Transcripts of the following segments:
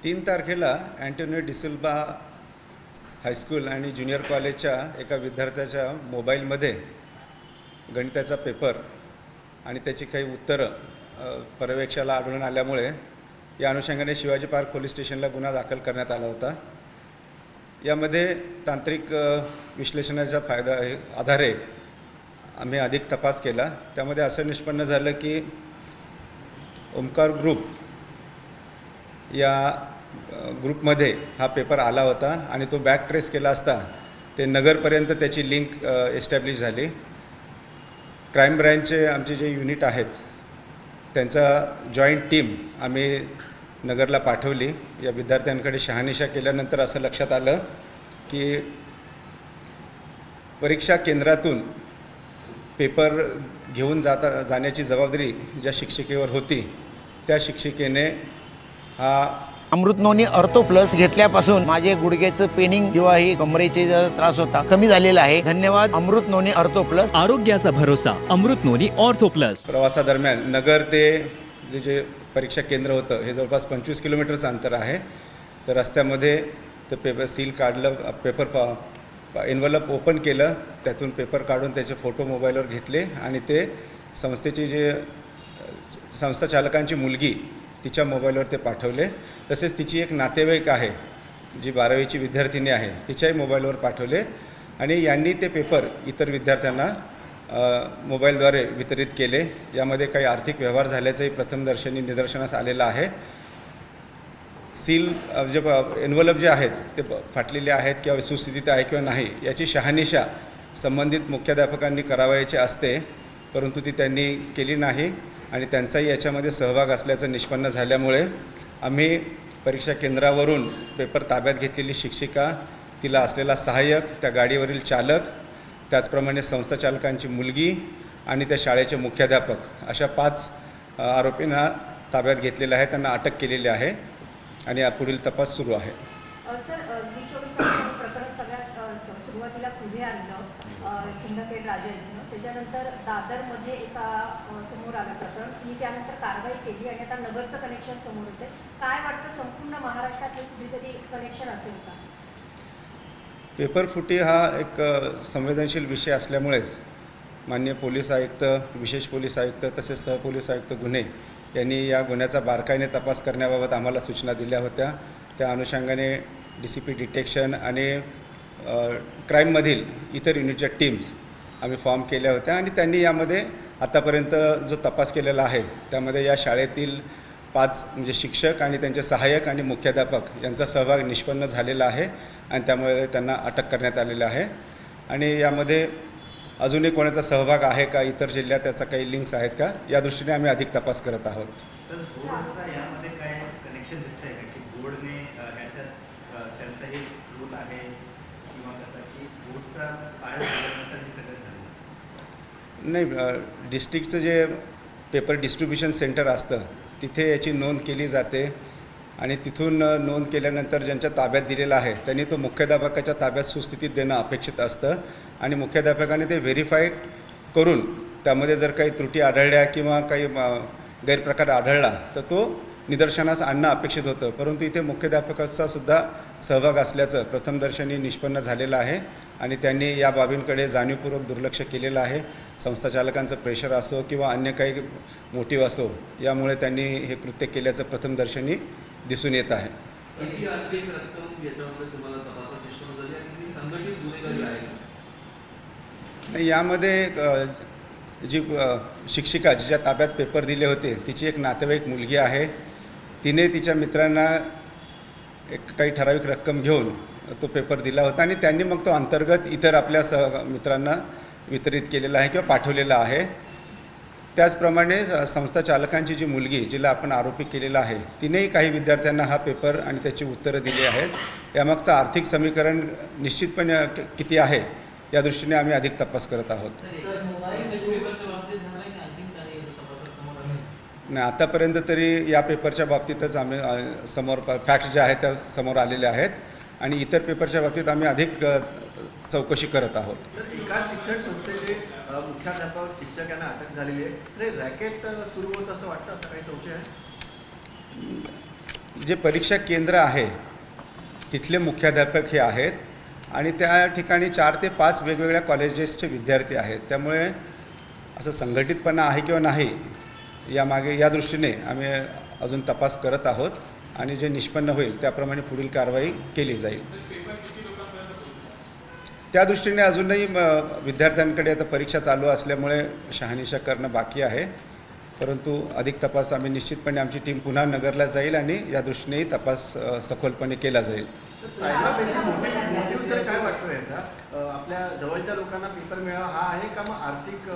3 तारखेला Antonio de Silva high school आणि junior कॉलेजच्या एका विद्यार्थ्याच्या मोबाईलमध्ये गणिताचा पेपर आणि त्याची काही उत्तरं पर्यवेक्षणाला आढळून आल्यामुळे या अनुषंगाने शिवाजी पार्क पोलीस स्टेशनला गुन्हा दाखल करण्यात आला होता। यामध्ये तांत्रिक विश्लेषणाच्या आधारे आम्ही अधिक तपास केला। त्यामध्ये असं निष्पन्न झालं की ओमकार ग्रुप या ग्रुपमध्ये हा पेपर आला होता आणि तो बॅक ट्रेस केला असता ते नगरपर्यंत त्याची लिंक एस्टॅब्लिश झाली। क्राईम ब्रँचचे आमचे जे युनिट आहेत त्यांचा जॉईंट टीम आम्ही नगरला पाठवली। या विद्यार्थ्यांकडे शहानिशा केल्यानंतर असं लक्षात आलं की परीक्षा केंद्रातून पेपर घेऊन जाण्याची जबाबदारी ज्या शिक्षिकेवर होती त्या शिक्षिकेने हा अमृत नोनी ऑर्थो प्लस घेतल्यापासून माझे गुडघ्याचं पेनिंग किंवा ही कमरेचे त्रास होता कमी झालेला आहे। धन्यवाद अमृत नोनी ऑर्थो प्लस। आरोग्याचा भरोसा अमृत नोनी ऑर्थो प्लस। प्रवासादरम्यान नगर ते जे परीक्षा केंद्र होतं हे जवळपास 25 किलोमीटरचं अंतर आहे। तर रस्त्यामध्ये ते पेपर सील काढलं, पेपर एन्व्हलप ओपन केलं, त्यातून पेपर काढून त्याचे फोटो मोबाईलवर घेतले आणि ते संस्थेची जे संस्था चालकांची मुलगी तिच्या मोबाईलवर ते पाठवले। तसेच तिची एक नातेवाईक आहे जी 12वीची विद्यार्थिनी आहे तिच्याही मोबाईलवर पाठवले आणि यांनी ते पेपर इतर विद्यार्थ्यांना मोबाईलद्वारे वितरित केले। यामध्ये काही आर्थिक व्यवहार झाल्याचंही प्रथमदर्शनी निदर्शनास आलेलं आहे। सील जे एन्व्हलप जे आहेत ते फाटलेले आहेत किंवा सुस्थितीत आहे किंवा नाही याची शहानिशा संबंधित मुख्याध्यापकांनी करावयाची असते, परंतु ती त्यांनी केली नाही आणि त्यांचाही याच्यामध्ये सहभाग असल्याचं निष्पन्न झाल्यामुळे आम्ही परीक्षा केंद्रावरून पेपर ताब्यात घेतलेली शिक्षिका, तिला असलेला सहाय्यक, त्या गाडीवरील चालक, त्याचप्रमाणे संस्था चालकांची मुलगी आणि त्या शाळेचे मुख्याध्यापक अशा 5 आरोपींना ताब्यात घेतलेलं आहे, त्यांना अटक केलेली आहे आणि पुढील तपास सुरू आहे। सर, प्रकरण सगळ्यात सुरुवातीला पुढे आणलं सिंदखेड राजा यांनी, त्याच्यानंतर दादरमध्ये एका समोर आलं प्रकरण, मी त्यानंतर कारवाई केली आणि आता नगरचं कनेक्शन समोर होते। काय वाटतं संपूर्ण महाराष्ट्रात हे कुठेतरी कनेक्शन असेल का? पेपर फुटी हा एक संवेदनशील विषय असल्यामुळेच माननीय पोलीस आयुक्त, विशेष पोलीस आयुक्त तसेच सहपोलीस आयुक्त गुन्हे यांनी या गुन्ह्याचा बारकाईने तपास करण्याबाबत आम्हाला सूचना दिल्या होत्या। त्या अनुषंगाने DCP डिटेक्शन आणि क्राईममधील इतर युनिटच्या टीम्स आम्ही फॉर्म केल्या होत्या आणि त्यांनी यामध्ये आतापर्यंत जो तपास केलेला आहे त्यामध्ये या शाळेतील 5 म्हणजे शिक्षक आणि त्यांचे सहाय्यक आणि मुख्याध्यापक यांचा सहभाग निष्पन्न झालेला आहे आणि त्यामुळे त्यांना अटक करण्यात आलेली आहे। आणि यामध्ये अजूनही कोणाचा सहभाग आहे का, इतर जिल्ह्यात त्याचा काही लिंक्स आहेत का, या दृष्टीने आम्ही अधिक तपास करत आहोत। सर, बोर्डचा यामध्ये काय कनेक्शन दिसतंय का की बोर्डने ह्याच्यात त्यांचाही रूल आहे किंवा कसं की बोर्डचा पाय झाल्यानंतर हे सगळं झालं? नाही, डिस्ट्रिक्टचं जे पेपर डिस्ट्रीब्युशन सेंटर असतं तिथे याची नोंद केली जाते आणि तिथून नोंद केल्यानंतर ज्यांच्या ताब्यात दिलेला आहे त्यांनी तो मुख्याध्यापकाच्या ताब्यात सुस्थितीत देणं अपेक्षित असतं आणि मुख्याध्यापकाने ते व्हेरीफाय करून त्यामध्ये जर काही त्रुटी आढळल्या किंवा काही गैरप्रकार आढळला तर तो निदर्शनास आणणं अपेक्षित होतं, परंतु इथे मुख्याध्यापकाचा सुद्धा सहभाग असल्याचं प्रथमदर्शनी निष्पन्न झालेलं आहे आणि त्यांनी या बाबींकडे जाणीवपूर्वक दुर्लक्ष केलेलं आहे। संस्था चालकांचं प्रेशर असो किंवा अन्य काही मोटिव्ह असो यामुळे त्यांनी हे कृत्य केल्याचं प्रथमदर्शनी दिसून येत आहे। यामध्ये जी शिक्षिका जिच्या ताब्यात पेपर दिले होते तिची एक नातेवाईक मुलगी आहे, तिने तिच्या मित्रांना एक काही ठराविक रक्कम घेऊन तो पेपर दिला होता आणि त्यांनी मग तो अंतर्गत इतर आपल्या मित्रांना वितरित केलेला आहे किंवा पाठवलेला आहे। त्याचप्रमाणे संस्था चालकांची जी मुलगी जिला आपण आरोपी केलेला आहे तिनेही काही विद्यार्थ्यांना हा पेपर आणि त्याची उत्तरं दिली आहेत। यामागचं आर्थिक समीकरण निश्चितपणे किती आहे या दृष्टीने आम्ही अधिक तपास करत आहोत। नाही, आतापर्यंत तरी या पेपरच्या बाबतीतच आम्ही समोर फॅक्ट्स ज्या आहेत त्या समोर आलेल्या आहेत आणि इतर पेपरच्या बाबतीत आम्ही अधिक चौकशी करत आहोत। शिक्षण संस्थेचे मुख्याध्यापक शिक्षक यांना अटक झालेली आहे, रॅकेट सुरू होत असं वाटतं, असं काही संशय आहे? जे परीक्षा केंद्र आहे तिथले मुख्याध्यापक हे आहेत आणि त्या ठिकाणी 4 ते 5 वेगवेगळ्या कॉलेजेसचे विद्यार्थी आहेत. त्यामुळे असं संघटितपणा आहे किंवा नाही यामागे या दृष्टीने आम्ही अजून तपास करत आहोत आणि जे निष्पन्न होईल त्याप्रमाणे पुढील कारवाई केली जाईल. त्या दृष्टीने अजूनही विद्यार्थ्यांकडे आता परीक्षा चालू असल्यामुळे शहानिशा करणं बाकी आहे, परंतु अधिक तपास आम्ही निश्चितपणे आमची टीम पुन्हा नगरला जाईल आणि या दृष्टीनेही तपास सखोलपणे केला जाईल. मोटिव्ह काय वाटतं याचा? आपल्या जवळच्या लोकांना पेपर मिळावा हा आहे का मग आर्थिक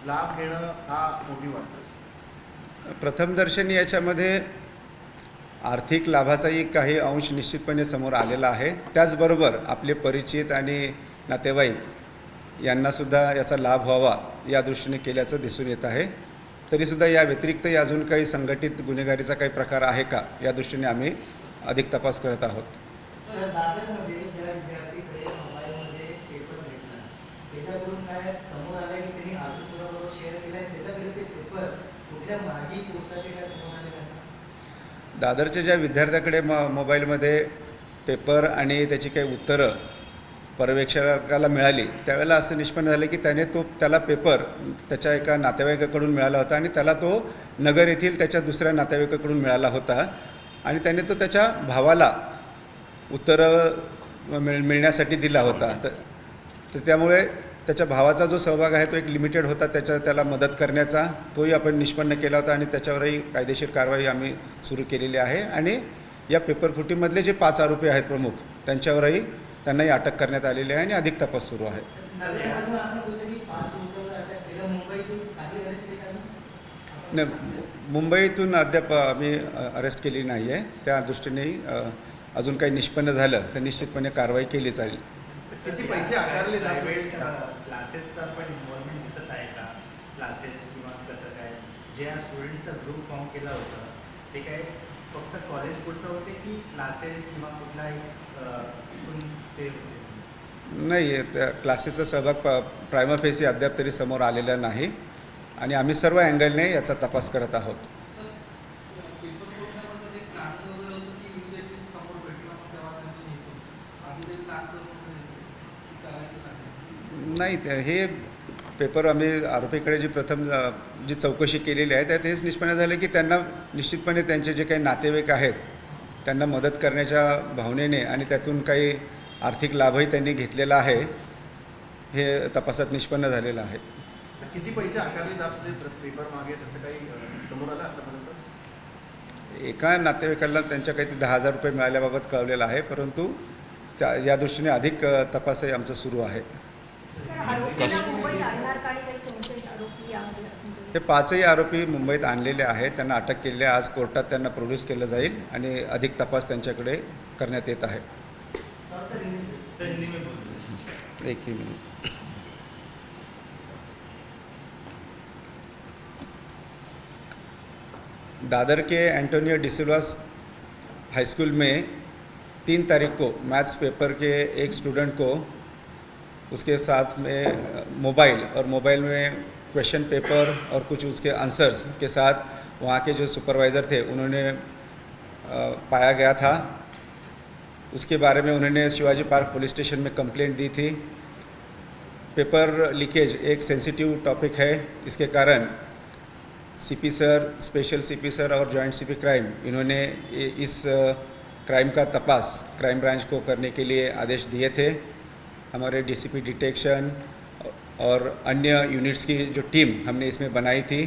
लाभ घेणं हा मोटिव्ह वाटतो? प्रथमदर्शनी याच्यामध्ये आर्थिक लाभाचाही काही अंश निश्चितपणे समोर आलेला आहे. त्याचबरोबर आपले परिचित आणि नातेवाईक यांनासुद्धा याचा लाभ व्हावा या दृष्टीने केल्याचं दिसून येत आहे. तरीसुद्धा या व्यतिरिक्तही अजून काही संघटित गुन्हेगारीचा काही प्रकार आहे का या दृष्टीने आम्ही अधिक तपास करत आहोत. दादरमध्ये ज्या विद्यार्थीकडे मोबाईलमध्ये पेपर भेटला त्याच्याकडून काय समोर आलं की त्यांनी आजूबाजूबरोबर शेअर केला आहे, त्याच्याकडे ते पेपर कुठल्या मार्गी पोहोचला ते काय समोर आले का? दादरच्या ज्या विद्यार्थ्याकडे मोबाईलमध्ये पेपर आणि त्याची काही उत्तरं पर्यवेक्षकाला मिळाली त्यावेळेला असं निष्पन्न झालं की त्याला पेपर त्याच्या एका नातेवाईकाकडून मिळाला होता आणि त्याला तो नगर येथील त्याच्या दुसऱ्या नातेवाईकाकडून मिळाला होता आणि त्याने तो त्याच्या भावाला उत्तरं मिळण्यासाठी दिला होता. तर त्यामुळे त्याच्या भावाचा जो सहभाग आहे तो एक लिमिटेड होता, त्याला मदत करण्याचा तोही आपण निष्पन्न केला होता आणि त्याच्यावरही कायदेशीर कारवाई आम्ही सुरू केलेली आहे. आणि या पेपरफुटीमधले जे 5 आरोपी आहेत प्रमुख त्यांच्यावरही त्यांनाही अटक करण्यात आलेली आहे आणि अधिक तपास सुरू आहे. मुंबईतून अद्याप आम्ही अरेस्ट केली नाही आहे. त्या दृष्टीनेही अजून काही निष्पन्न झालं तर निश्चितपणे कारवाई केली जाईल. किती पैसे आकारले जावे? क्लासेसचा पण इन्व्हॉल्वमेंट दिसत आहे का? क्लासेस किंवा कसं काय ज्या स्टुडंट्सचा ग्रुप फॉर्म केला होता ते काय फक्त कॉलेज पुरतं होते की क्लासेस किंवा कुठलाही ते होते? नाही, त्या क्लासेसचा सहभाग प्रायमा फेसी अद्याप तरी समोर आलेला नाही आणि आम्ही सर्व अँगलने याचा तपास करत आहोत. नाही, हे पेपर आम्ही आरोपीकडे जी चौकशी केलेली आहे त्यात हेच निष्पन्न झालं की त्यांना निश्चितपणे त्यांचे जे काही नातेवाईक आहेत त्यांना मदत करण्याच्या भावनेने आणि त्यातून काही आर्थिक लाभही त्यांनी घेतलेला आहे हे तपासात निष्पन्न झालेलं आहे. किती पैसे आकारले जात पेपर मागे त्याचं काही समोर आलं आतापर्यंत? एका नातेवाईकाला त्यांच्या काही 10,000 रुपये मिळाल्याबाबत कळवलेलं आहे, परंतु या दृष्टीने अधिक तपासही आमचा सुरू आहे. हे 5ही आरोपी मुंबईत आणलेले आहेत, त्यांना अटक केलेली आहे. आज कोर्टात त्यांना प्रोड्यूस केलं जाईल आणि अधिक तपास त्यांच्याकडे करण्यात येत आहे. एक ही मिनिट. दादर के एंटोनियो डिसिल्वास हाई स्कूल में 3 तारीख को मैथ्स पेपर के एक स्टूडेंट को उसके साथ में मोबाइल और मोबाइल में क्वेश्चन पेपर और कुछ उसके आंसर्स के साथ वहाँ के जो सुपरवाइज़र थे उन्होंने पाया गया था. उसके बारे में उन्होंने शिवाजी पार्क पुलिस स्टेशन में कंप्लेंट दी थी. पेपर लीकेज एक सेंसिटिव टॉपिक है, इसके कारण CP sir, special CP sir और जॉइंट सीपी क्राइम इन्होंने इस क्राइम का तपास क्राइम ब्रांच को करने के लिए आदेश दिए थे. हमारे डीसीपी डिटेक्शन और अन्य यूनिट्स की जो टीम हमने इसमें बनाई थी,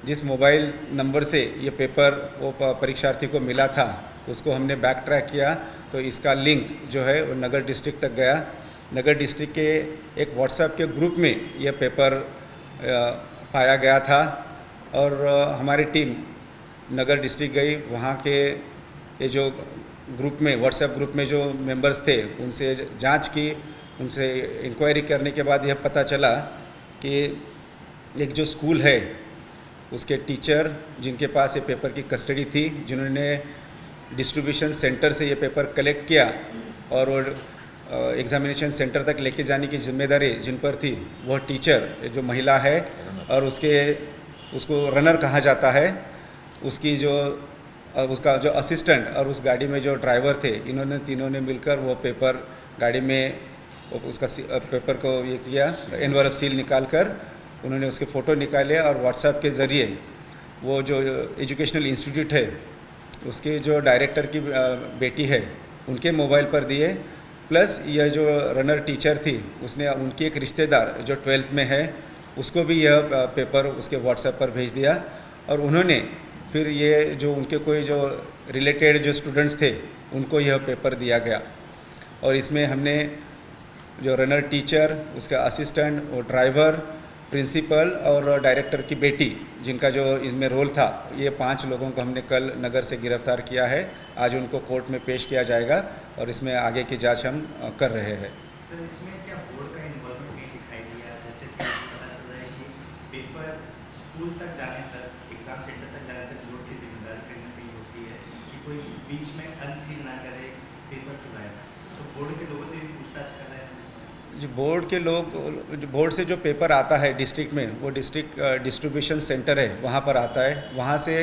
जिस मोबाइल नंबर से ये पेपर वो परीक्षार्थी को मिला था उसको हमने बैक ट्रैक किया तो इसका लिंक जो है वो नगर डिस्ट्रिक्ट तक गया. नगर डिस्ट्रिक्ट के एक व्हाट्सएप के ग्रुप में यह पेपर पाया गया था और हमारी टीम नगर डिस्ट्रिक्ट गई. वहाँ के ये जो ग्रुप में व्हाट्सएप ग्रुप में जो मेंबर्स थे उनसे जांच की, उनसे इंक्वायरी करने के बाद यह पता चला कि एक जो स्कूल है उसके टीचर जिनके पास ये पेपर की कस्टडी थी, जिन्होंने डिस्ट्रीब्यूशन सेंटर से ये पेपर कलेक्ट किया और वो एग्ज़ामिनेशन सेंटर तक लेके जाने की जिम्मेदारी जिन पर थी वह टीचर जो महिला है और उसको रनर कहा जाता है, उसकी जो और उसका जो असिस्टेंट और उस गाड़ी में जो ड्राइवर थे, इन्होंने तीनों ने मिलकर वो पेपर गाड़ी में उसका पेपर को ये किया, एनवलप सील निकाल कर उन्होंने उसके फ़ोटो निकाले और व्हाट्सएप के ज़रिए वो जो एजुकेशनल इंस्टीट्यूट है उसके जो डायरेक्टर की बेटी है उनके मोबाइल पर दिए, प्लस यह जो रनर टीचर थी उसने उनकी एक रिश्तेदार जो 12th में है उसको भी यह पेपर उसके व्हाट्सएप पर भेज दिया। और उन्होंने फिर ये जो उनके कोई जो रिलेटेड जो स्टूडेंट्स थे उनको यह पेपर दिया गया। और इसमें हमने जो रनर टीचर, उसका असिस्टेंट और ड्राइवर, प्रिंसिपल और डायरेक्टर की बेटी जिनका जो इसमें रोल था, ये 5 लोगों को हमने कल नगर से गिरफ्तार किया है। आज उनको कोर्ट में पेश किया जाएगा और इसमें आगे की जांच हम कर रहे हैं। सर, इसमें क्या बोर्ड का इन्वॉल्वमेंट नहीं दिखाई दिया? जैसे कि पता चल रहा है कि पेपर स्कूल तक जाने तक, एग्जाम सेंटर तक जाने तक बोर्ड की जिम्मेदारी कहीं ना कहीं होती है कि कोई बीच में अनसील ना करे, पेपर चुराए। तो बोर्ड के लोगों से भी पूछताछ कर रहे हैं? जो बोर्ड के लोग, जो बोर्ड से जो पेपर आता है डिस्ट्रिक्ट में, वो डिस्ट्रिक्ट डिस्ट्रीब्यूशन सेंटर है, वहाँ पर आता है। वहाँ से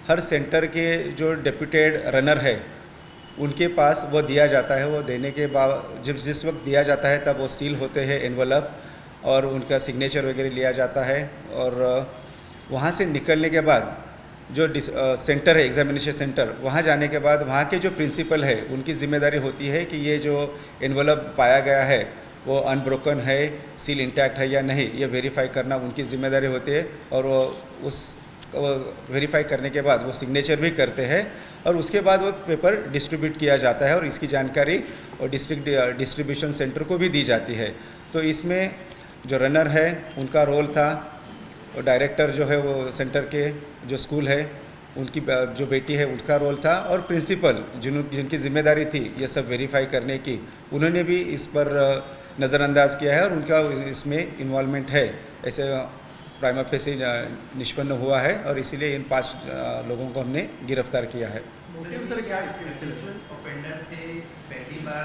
हर सेंटर के जो डेप्यूटेड रनर है उनके पास वो दिया जाता है। वो देने के बाद जब जिस वक्त दिया जाता है तब वो सील होते हैं एनवलप और उनका सिग्नेचर वगैरह लिया जाता है। और वहाँ से निकलने के बाद जो सेंटर है, एग्जामिनेशन सेंटर, वहाँ जाने के बाद वहाँ के जो प्रिंसिपल है उनकी जिम्मेदारी होती है कि ये जो एनवलप पाया गया है वो अनब्रोकन है, सील इंटैक्ट है या नहीं, ये वेरीफाई करना उनकी जिम्मेदारी होती है। और वो उस वेरीफाई करने के बाद वो सिग्नेचर भी करते हैं और उसके बाद वो पेपर डिस्ट्रीब्यूट किया जाता है और इसकी जानकारी और डिस्ट्रिक्ट डिस्ट्रीब्यूशन सेंटर को भी दी जाती है। तो इसमें जो रनर है उनका रोल था, और डायरेक्टर जो है वो सेंटर के जो स्कूल है उनकी जो बेटी है उनका रोल था, और प्रिंसिपल जिनकी जिम्मेदारी थी ये सब वेरीफाई करने की, उन्होंने भी इस पर नज़रअंदाज किया है और उनका इसमें इन्वॉल्वमेंट है, ऐसे प्राइमा फेसी निष्पन्न हुआ है। और इसीलिए इन 5 लोगों को हमने गिरफ्तार किया है। मोटिव सर क्या है इसके पीछे? एक्चुअल ऑफेंडर थे, पहली बार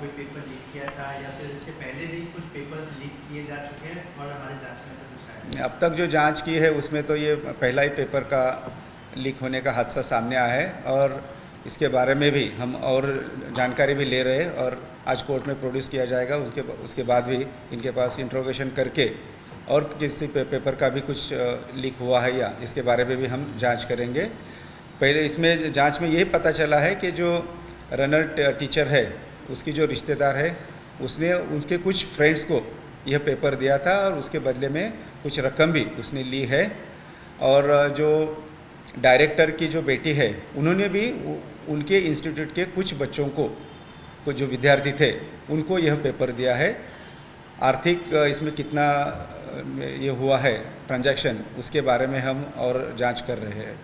कोई पेपर लीक किया था या फिर इसके पहले भी कुछ पेपर्स लीक किए जा चुके हैं और हमारे जांच में तो कुछ आया? अब तक जो जांच की है उसमें तो ये पहला ही पेपर का लीक होने का हादसा सामने आया है और इसके बारे में भी हम और जानकारी भी ले रहे हैं और आज कोर्ट में प्रोड्यूस किया जाएगा। उसके बाद भी इनके पास इंट्रोगेशन करके और किसी पेपर का भी कुछ लीक हुआ है या इसके बारे में भी हम जांच करेंगे। पहले इसमें जांच में यही पता चला है कि जो रनर टीचर है उसकी जो रिश्तेदार है उसने उसके कुछ फ्रेंड्स को यह पेपर दिया था और उसके बदले में कुछ रकम भी उसने ली है। और जो डायरेक्टर की जो बेटी है उन्होंने भी उनके इंस्टीट्यूट के कुछ बच्चों को जो विद्यार्थी थे उनको यह पेपर दिया है। आर्थिक इसमें कितना ये हुआ है ट्रांजैक्शन उसके बारे में हम और जांच कर रहे हैं।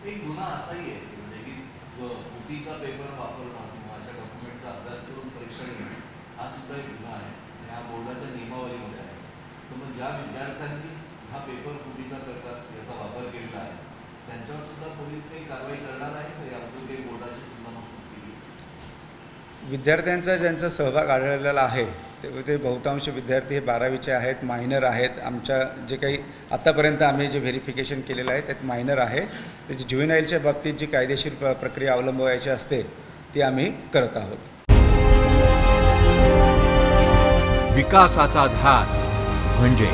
एक गुन्हा असाही आहे म्हणजे की बुटीचा पेपर वापरणं किंवा अशा डॉक्युमेंटचा अभ्यास करून परीक्षा घेणं हा सुद्धा एक गुन्हा आहे आणि हा बोर्डाच्या नियमावलीमध्ये आहे। तर मग ज्या विद्यार्थ्यांनी हा पेपर बुटीचा करतात याचा वापर केलेला आहे त्यांच्यावर सुद्धा पोलीस काही कारवाई करणार आहे का याबद्दल काही बोर्डाशी संबंध केली? विद्यार्थ्यांचा ज्यांचा सहभाग आढळलेला आहे ते बहुतांश विद्यार्थी हे 12वीचे आहेत, मायनर आहेत। आमच्या जे काही आत्तापर्यंत आम्ही जे व्हेरिफिकेशन केलेलं आहे त्यात मायनर आहे। त्याची ज्युव्हेनाईलच्या बाबतीत जी कायदेशीर प्रक्रिया अवलंबवायची असते ती आम्ही करत आहोत। विकासाचा ध्यास म्हणजे